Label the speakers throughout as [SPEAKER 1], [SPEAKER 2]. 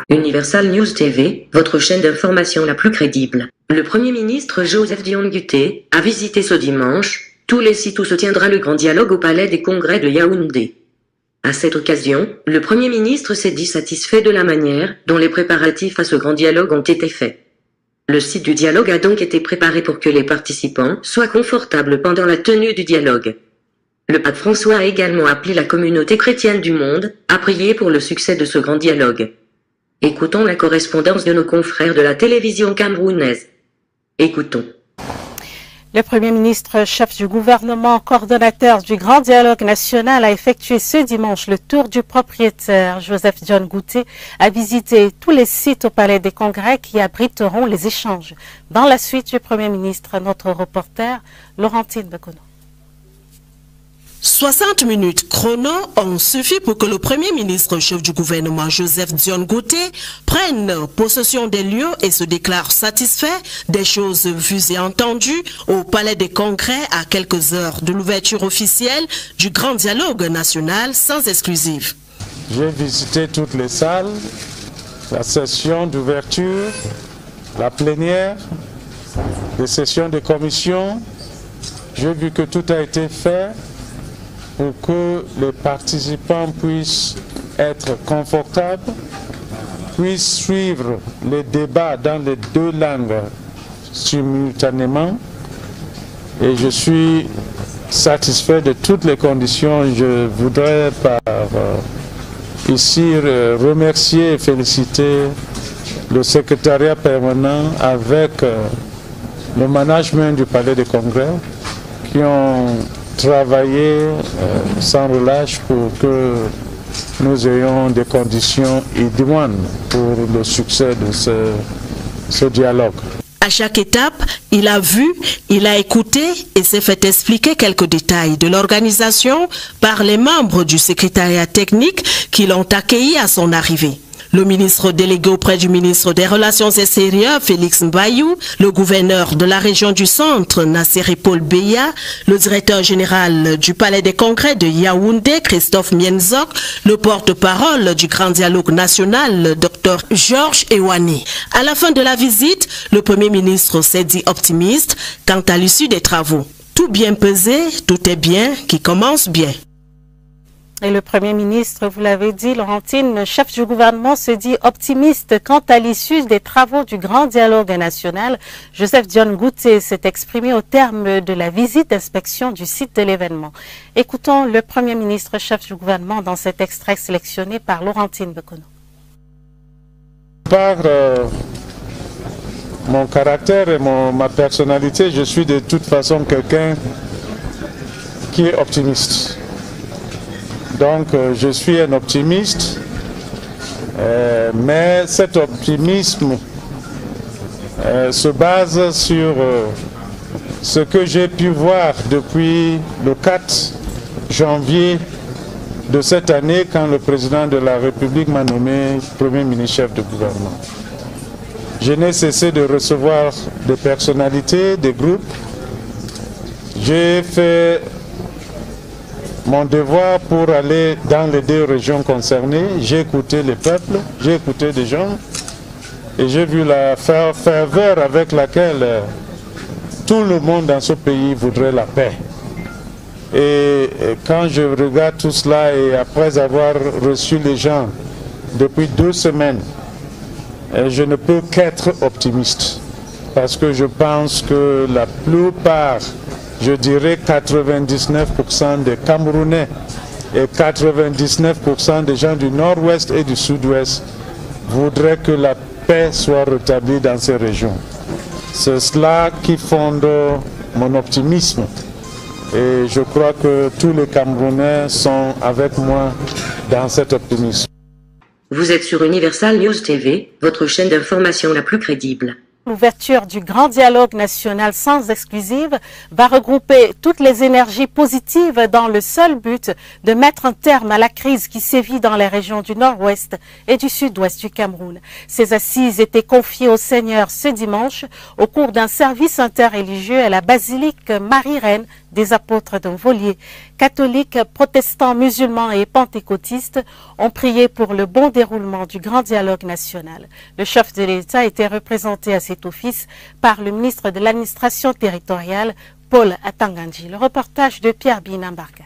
[SPEAKER 1] Universal News TV, votre chaîne d'information la plus crédible. Le Premier ministre Joseph Dione Ngute a visité ce dimanche tous les sites où se tiendra le grand dialogue au Palais des Congrès de Yaoundé. À cette occasion, le Premier ministre s'est dit satisfait de la manière dont les préparatifs à ce grand dialogue ont été faits. Le site du dialogue a donc été préparé pour que les participants soient confortables pendant la tenue du dialogue. Le pape François a également appelé la communauté chrétienne du monde à prier pour le succès de ce grand dialogue. Écoutons la correspondance de nos confrères de la télévision camerounaise. Écoutons.
[SPEAKER 2] Le Premier ministre, chef du gouvernement, coordonnateur du Grand Dialogue national, a effectué ce dimanche le tour du propriétaire. Joseph Dione Ngute a visité tous les sites au Palais des Congrès qui abriteront les échanges. Dans la suite du Premier ministre, notre reporter Laurentine Bekono.
[SPEAKER 3] 60 minutes chrono ont suffi pour que le Premier ministre chef du gouvernement Joseph Dione Ngute prenne possession des lieux et se déclare satisfait des choses vues et entendues au Palais des Congrès à quelques heures de l'ouverture officielle du Grand Dialogue national sans exclusive.
[SPEAKER 4] J'ai visité toutes les salles, la session d'ouverture, la plénière, les sessions de commission. J'ai vu que tout a été fait pour que les participants puissent être confortables, puissent suivre les débats dans les deux langues simultanément. Et je suis satisfait de toutes les conditions. Je voudrais ici remercier et féliciter le secrétariat permanent avec le management du Palais des Congrès qui ont travailler sans relâche pour que nous ayons des conditions idoines pour le succès de ce dialogue.
[SPEAKER 3] À chaque étape, il a vu, il a écouté et s'est fait expliquer quelques détails de l'organisation par les membres du secrétariat technique qui l'ont accueilli à son arrivée. Le ministre délégué auprès du ministre des Relations extérieures, Félix Mbayou, le gouverneur de la région du centre, Nasseri Paul Beya, le directeur général du Palais des Congrès de Yaoundé, Christophe Mienzok, le porte-parole du Grand Dialogue national, Dr Georges Ewane. À la fin de la visite, le Premier ministre s'est dit optimiste quant à l'issue des travaux. Tout bien pesé, tout est bien qui commence bien.
[SPEAKER 2] Et le Premier ministre, vous l'avez dit, Laurentine, chef du gouvernement, se dit optimiste quant à l'issue des travaux du Grand Dialogue national. Joseph Dione Ngute s'est exprimé au terme de la visite d'inspection du site de l'événement. Écoutons le Premier ministre, chef du gouvernement, dans cet extrait sélectionné par Laurentine Bekono.
[SPEAKER 4] Par mon caractère et ma personnalité, je suis de toute façon quelqu'un qui est optimiste. Donc je suis un optimiste, mais cet optimisme se base sur ce que j'ai pu voir depuis le 4 janvier de cette année quand le président de la République m'a nommé Premier ministre chef de gouvernement. Je n'ai cessé de recevoir des personnalités, des groupes. J'ai fait mon devoir pour aller dans les deux régions concernées. J'ai écouté les peuples, j'ai écouté des gens et j'ai vu la ferveur avec laquelle tout le monde dans ce pays voudrait la paix. Et quand je regarde tout cela et après avoir reçu les gens depuis 2 semaines, je ne peux qu'être optimiste parce que je pense que la plupart, je dirais 99% des Camerounais et 99% des gens du nord-ouest et du sud-ouest voudraient que la paix soit rétablie dans ces régions. C'est cela qui fonde mon optimisme et je crois que tous les Camerounais sont avec moi dans cet optimisme.
[SPEAKER 1] Vous êtes sur Universal News TV, votre chaîne d'information la plus crédible.
[SPEAKER 2] L'ouverture du grand dialogue national sans exclusive va regrouper toutes les énergies positives dans le seul but de mettre un terme à la crise qui sévit dans les régions du nord-ouest et du sud-ouest du Cameroun. Ces assises étaient confiées au Seigneur ce dimanche au cours d'un service interreligieux à la basilique Marie-Reine des apôtres d'Envolier. Catholiques, protestants, musulmans et pentecôtistes ont prié pour le bon déroulement du grand dialogue national. Le chef de l'État était représenté à cet office par le ministre de l'administration territoriale, Paul Atanganji. Le reportage de Pierre Binambarga.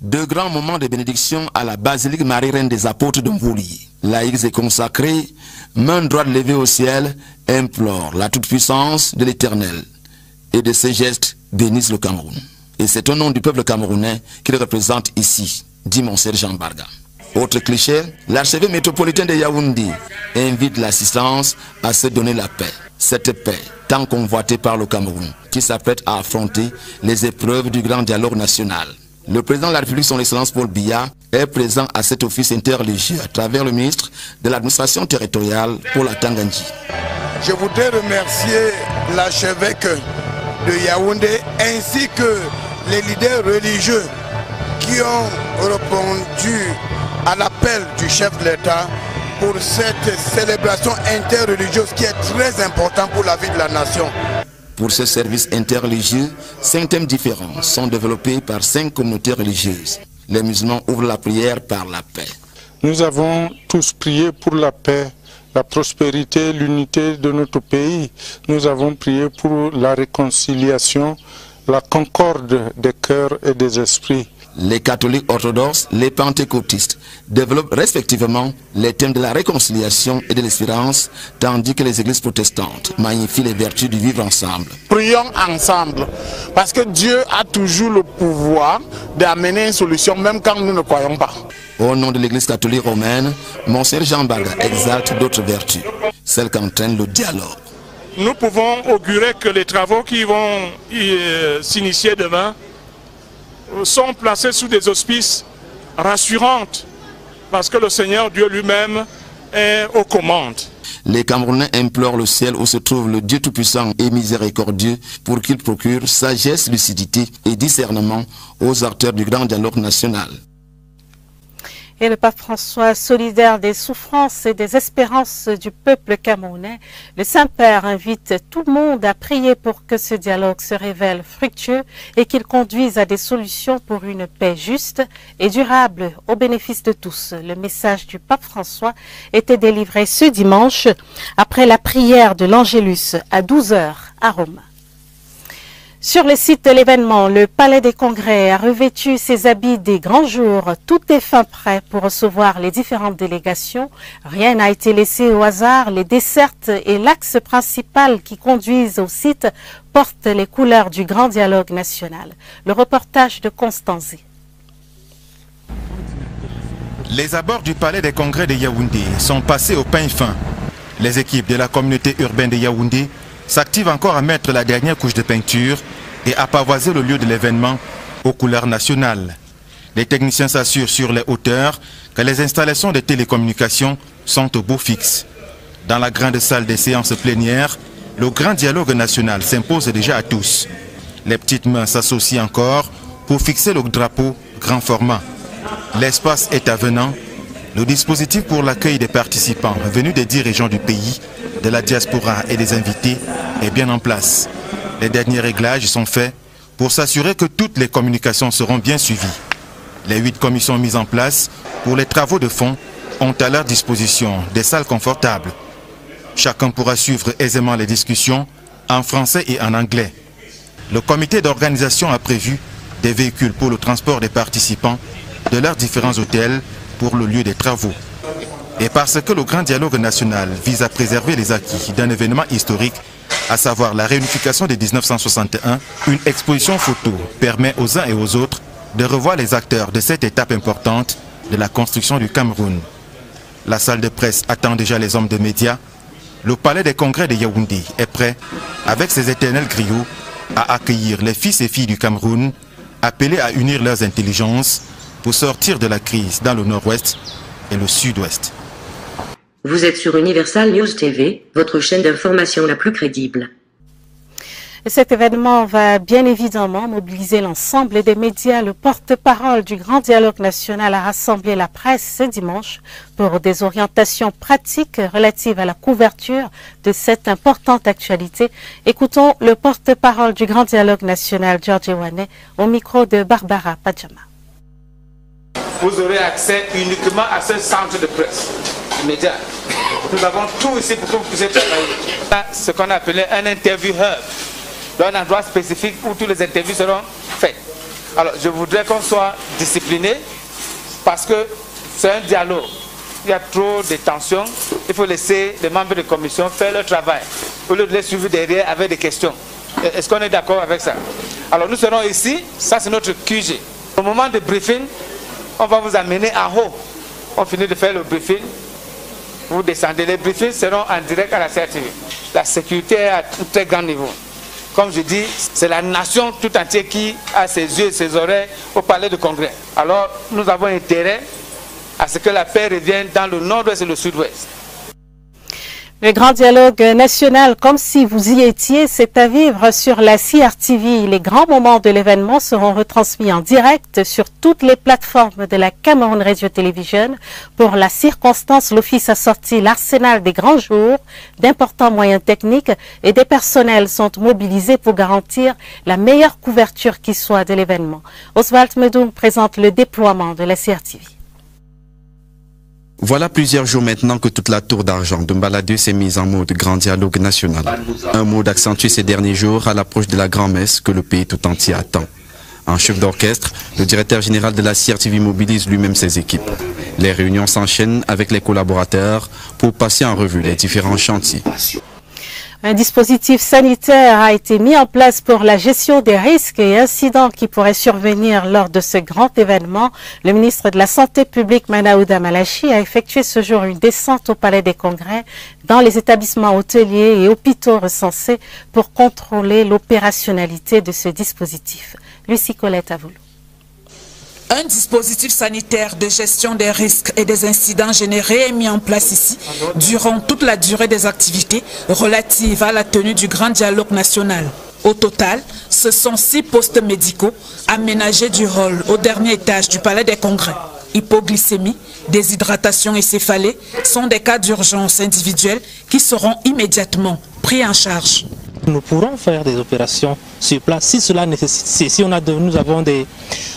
[SPEAKER 5] Deux grands moments de bénédiction à la basilique Marie-Reine des apôtres de Mvoli. Laïcs et consacrés, main droite levée au ciel, implorent la toute-puissance de l'Éternel. Et de ces gestes bénissent le Cameroun. Et c'est au nom du peuple camerounais qu'il représente ici, dit Monseigneur Jean Barga. Autre cliché, l'archevêque métropolitain de Yaoundé invite l'assistance à se donner la paix. Cette paix, tant convoitée par le Cameroun, qui s'apprête à affronter les épreuves du grand dialogue national. Le président de la République, son Excellence Paul Biya, est présent à cet office interreligieux à travers le ministre de l'administration territoriale, Paul Atanganji.
[SPEAKER 6] Je voudrais remercier l'archevêque de Yaoundé ainsi que les leaders religieux qui ont répondu à l'appel du chef de l'État pour cette célébration interreligieuse qui est très importante pour la vie de la nation.
[SPEAKER 5] Pour ce service interreligieux, 5 thèmes différents sont développés par 5 communautés religieuses. Les musulmans ouvrent la prière par la paix.
[SPEAKER 4] Nous avons tous prié pour la paix, la prospérité, l'unité de notre pays. Nous avons prié pour la réconciliation, la concorde des cœurs et des esprits.
[SPEAKER 5] Les catholiques orthodoxes, les pentecôtistes développent respectivement les thèmes de la réconciliation et de l'espérance, tandis que les églises protestantes magnifient les vertus du vivre ensemble.
[SPEAKER 7] Prions ensemble, parce que Dieu a toujours le pouvoir d'amener une solution, même quand nous ne croyons pas.
[SPEAKER 5] Au nom de l'église catholique romaine, Monseigneur Jean Barga exalte d'autres vertus, celles qu'entraîne le dialogue.
[SPEAKER 8] Nous pouvons augurer que les travaux qui vont s'initier demain sont placés sous des auspices rassurantes, parce que le Seigneur Dieu lui-même est aux commandes.
[SPEAKER 5] Les Camerounais implorent le ciel où se trouve le Dieu tout-puissant et miséricordieux pour qu'il procure sagesse, lucidité et discernement aux acteurs du grand dialogue national.
[SPEAKER 2] Et le pape François, solidaire des souffrances et des espérances du peuple camerounais, le Saint-Père invite tout le monde à prier pour que ce dialogue se révèle fructueux et qu'il conduise à des solutions pour une paix juste et durable au bénéfice de tous. Le message du pape François était délivré ce dimanche après la prière de l'Angélus à 12 h à Rome. Sur le site de l'événement, le Palais des Congrès a revêtu ses habits des grands jours. Tout est fin prêt pour recevoir les différentes délégations. Rien n'a été laissé au hasard. Les dessertes et l'axe principal qui conduisent au site portent les couleurs du grand dialogue national. Le reportage de Constanze.
[SPEAKER 9] Les abords du Palais des Congrès de Yaoundé sont passés au pain fin. Les équipes de la communauté urbaine de Yaoundé s'active encore à mettre la dernière couche de peinture et à pavoiser le lieu de l'événement aux couleurs nationales. Les techniciens s'assurent sur les hauteurs que les installations de télécommunications sont au beau fixe. Dans la grande salle des séances plénières, le grand dialogue national s'impose déjà à tous. Les petites mains s'associent encore pour fixer le drapeau grand format. L'espace est avenant. Le dispositif pour l'accueil des participants venus des 10 régions du pays, de la diaspora et des invités est bien en place. Les derniers réglages sont faits pour s'assurer que toutes les communications seront bien suivies. Les 8 commissions mises en place pour les travaux de fond ont à leur disposition des salles confortables. Chacun pourra suivre aisément les discussions en français et en anglais. Le comité d'organisation a prévu des véhicules pour le transport des participants de leurs différents hôtels pour le lieu des travaux. Et parce que le grand dialogue national vise à préserver les acquis d'un événement historique, à savoir la réunification de 1961, une exposition photo permet aux uns et aux autres de revoir les acteurs de cette étape importante de la construction du Cameroun. La salle de presse attend déjà les hommes de médias. Le palais des congrès de Yaoundé est prêt, avec ses éternels griots, à accueillir les fils et filles du Cameroun, appelés à unir leurs intelligences pour sortir de la crise dans le nord-ouest et le sud-ouest.
[SPEAKER 1] Vous êtes sur Universal News TV, votre chaîne d'information la plus crédible.
[SPEAKER 2] Et cet événement va bien évidemment mobiliser l'ensemble des médias. Le porte-parole du Grand Dialogue National a rassemblé la presse ce dimanche pour des orientations pratiques relatives à la couverture de cette importante actualité. Écoutons le porte-parole du Grand Dialogue National, George Ewane, au micro de Barbara Padjama.
[SPEAKER 10] Vous aurez accès uniquement à ce centre de presse immédiat. Nous avons tout ici pour que vous puissiez travailler. Ce qu'on a appelé un interview hub, un endroit spécifique où tous les interviews seront faites. Alors, je voudrais qu'on soit discipliné parce que c'est un dialogue. Il y a trop de tensions. Il faut laisser les membres de commission faire leur travail au lieu de les suivre derrière avec des questions. Est-ce qu'on est d'accord avec ça? Alors, nous serons ici. Ça, c'est notre QG. Au moment de briefing, on va vous amener en haut. On finit de faire le briefing. Vous descendez. Les briefings seront en direct à la CRTV. La sécurité est à un très grand niveau. Comme je dis, c'est la nation tout entière qui a ses yeux et ses oreilles au palais de congrès. Alors, nous avons intérêt à ce que la paix revienne dans le nord-ouest et le sud-ouest.
[SPEAKER 2] Le Grand Dialogue National, comme si vous y étiez, c'est à vivre sur la CRTV. Les grands moments de l'événement seront retransmis en direct sur toutes les plateformes de la Cameroun Radio Television. Pour la circonstance, l'Office a sorti l'arsenal des grands jours, d'importants moyens techniques et des personnels sont mobilisés pour garantir la meilleure couverture qui soit de l'événement. Oswald Medoum présente le déploiement de la CRTV.
[SPEAKER 11] Voilà plusieurs jours maintenant que toute la tour d'argent de Mbaladé s'est mise en mode Grand Dialogue National. Un mode accentué ces derniers jours à l'approche de la grand-messe que le pays tout entier attend. En chef d'orchestre, le directeur général de la CRTV mobilise lui-même ses équipes. Les réunions s'enchaînent avec les collaborateurs pour passer en revue les différents chantiers.
[SPEAKER 2] Un dispositif sanitaire a été mis en place pour la gestion des risques et incidents qui pourraient survenir lors de ce grand événement. Le ministre de la Santé publique, Manaouda Malachi, a effectué ce jour une descente au Palais des Congrès dans les établissements hôteliers et hôpitaux recensés pour contrôler l'opérationnalité de ce dispositif. Lucie Colette Avoulou.
[SPEAKER 12] Un dispositif sanitaire de gestion des risques et des incidents générés est mis en place ici durant toute la durée des activités relatives à la tenue du Grand Dialogue National. Au total, ce sont 6 postes médicaux aménagés du hall au dernier étage du Palais des Congrès. Hypoglycémie, déshydratation et céphalée sont des cas d'urgence individuels qui seront immédiatement pris en charge.
[SPEAKER 13] Nous pourrons faire des opérations sur place si cela nécessite, si nous avons des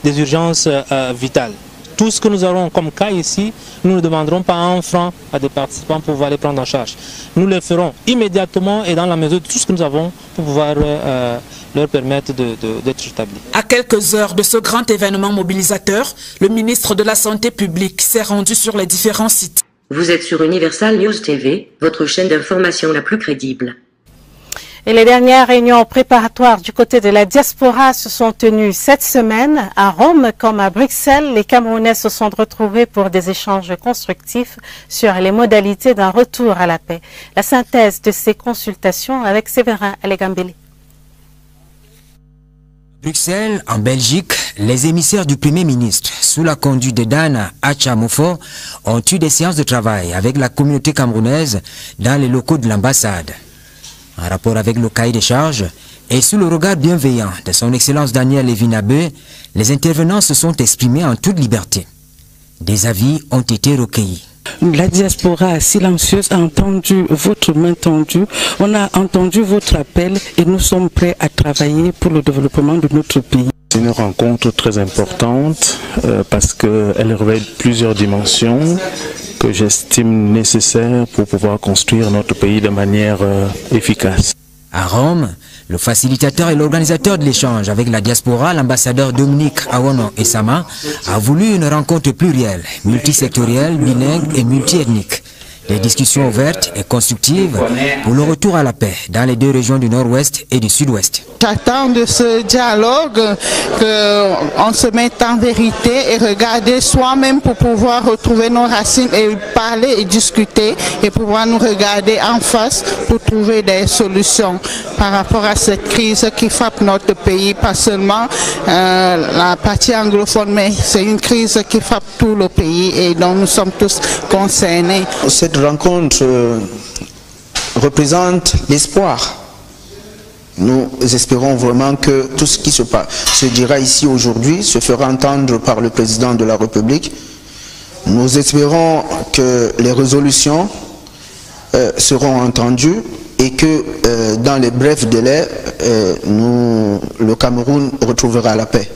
[SPEAKER 13] urgences vitales. Tout ce que nous aurons comme cas ici, nous ne demanderons pas un franc à des participants pour pouvoir les prendre en charge. Nous le ferons immédiatement et dans la mesure de tout ce que nous avons pour pouvoir leur permettre d'être établis.
[SPEAKER 12] À quelques heures de ce grand événement mobilisateur, le ministre de la Santé publique s'est rendu sur les différents sites.
[SPEAKER 1] Vous êtes sur Universal News TV, votre chaîne d'information la plus crédible.
[SPEAKER 2] Et les dernières réunions préparatoires du côté de la diaspora se sont tenues cette semaine. À Rome comme à Bruxelles, les Camerounais se sont retrouvés pour des échanges constructifs sur les modalités d'un retour à la paix. La synthèse de ces consultations avec Séverin Alegambele.
[SPEAKER 14] Bruxelles, en Belgique, les émissaires du Premier ministre, sous la conduite de Dana Achamofo, ont eu des séances de travail avec la communauté camerounaise dans les locaux de l'ambassade. En rapport avec le cahier des charges et sous le regard bienveillant de son Excellence Daniel Levinabe, les intervenants se sont exprimés en toute liberté. Des avis ont été recueillis.
[SPEAKER 15] La diaspora silencieuse a entendu votre main tendue, on a entendu votre appel et nous sommes prêts à travailler pour le développement de notre pays.
[SPEAKER 16] C'est une rencontre très importante parce qu'elle revêt plusieurs dimensions que j'estime nécessaires pour pouvoir construire notre pays de manière efficace.
[SPEAKER 14] À Rome, le facilitateur et l'organisateur de l'échange avec la diaspora, l'ambassadeur Dominique Awono Esama, a voulu une rencontre plurielle, multisectorielle, bilingue et multiethnique. Des discussions ouvertes et constructives pour le retour à la paix dans les deux régions du Nord-Ouest et du Sud-Ouest.
[SPEAKER 17] J'attends de ce dialogue qu'on se mette en vérité et regarder soi-même pour pouvoir retrouver nos racines et parler et discuter et pouvoir nous regarder en face pour trouver des solutions par rapport à cette crise qui frappe notre pays, pas seulement la partie anglophone, mais c'est une crise qui frappe tout le pays et dont nous sommes tous concernés.
[SPEAKER 18] Cette rencontre représente l'espoir. Nous espérons vraiment que tout ce qui se dira ici aujourd'hui se fera entendre par le président de la République. Nous espérons que les résolutions seront entendues et que dans les brefs délais, le Cameroun retrouvera la paix.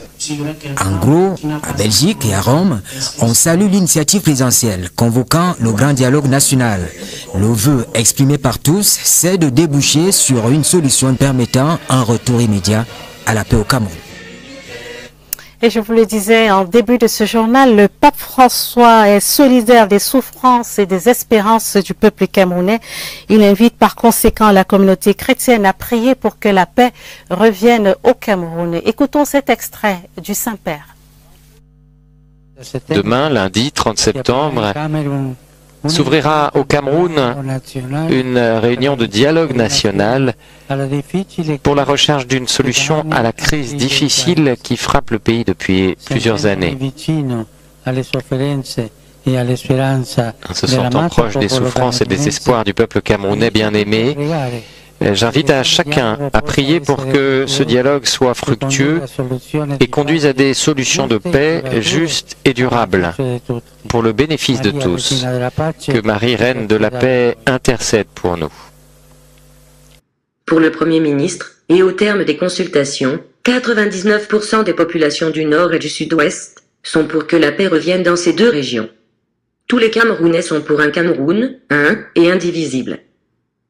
[SPEAKER 14] En gros, à Belgique et à Rome, on salue l'initiative présidentielle convoquant le grand dialogue national. Le vœu exprimé par tous, c'est de déboucher sur une solution permettant un retour immédiat à la paix au Cameroun.
[SPEAKER 2] Et je vous le disais en début de ce journal, le pape François est solidaire des souffrances et des espérances du peuple camerounais. Il invite par conséquent la communauté chrétienne à prier pour que la paix revienne au Cameroun. Écoutons cet extrait du Saint-Père.
[SPEAKER 19] Demain, lundi 30 septembre, s'ouvrira au Cameroun une réunion de dialogue national pour la recherche d'une solution à la crise difficile qui frappe le pays depuis plusieurs années. En se sentant proche des souffrances et des espoirs du peuple camerounais bien-aimé, j'invite à chacun à prier pour que ce dialogue soit fructueux et conduise à des solutions de paix justes et durables pour le bénéfice de tous. Que Marie, Reine de la Paix, intercède pour nous.
[SPEAKER 1] Pour le Premier ministre, et au terme des consultations, 99% des populations du Nord et du Sud-Ouest sont pour que la paix revienne dans ces deux régions. Tous les Camerounais sont pour un Cameroun, un et indivisible.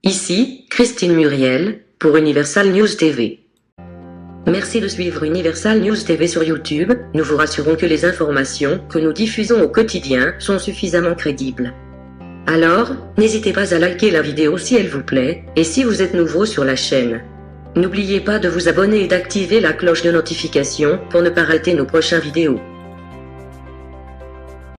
[SPEAKER 1] Ici, Christine Muriel, pour Universal News TV. Merci de suivre Universal News TV sur YouTube. Nous vous rassurons que les informations que nous diffusons au quotidien sont suffisamment crédibles. Alors, n'hésitez pas à liker la vidéo si elle vous plaît, et si vous êtes nouveau sur la chaîne. N'oubliez pas de vous abonner et d'activer la cloche de notification pour ne pas rater nos prochaines vidéos.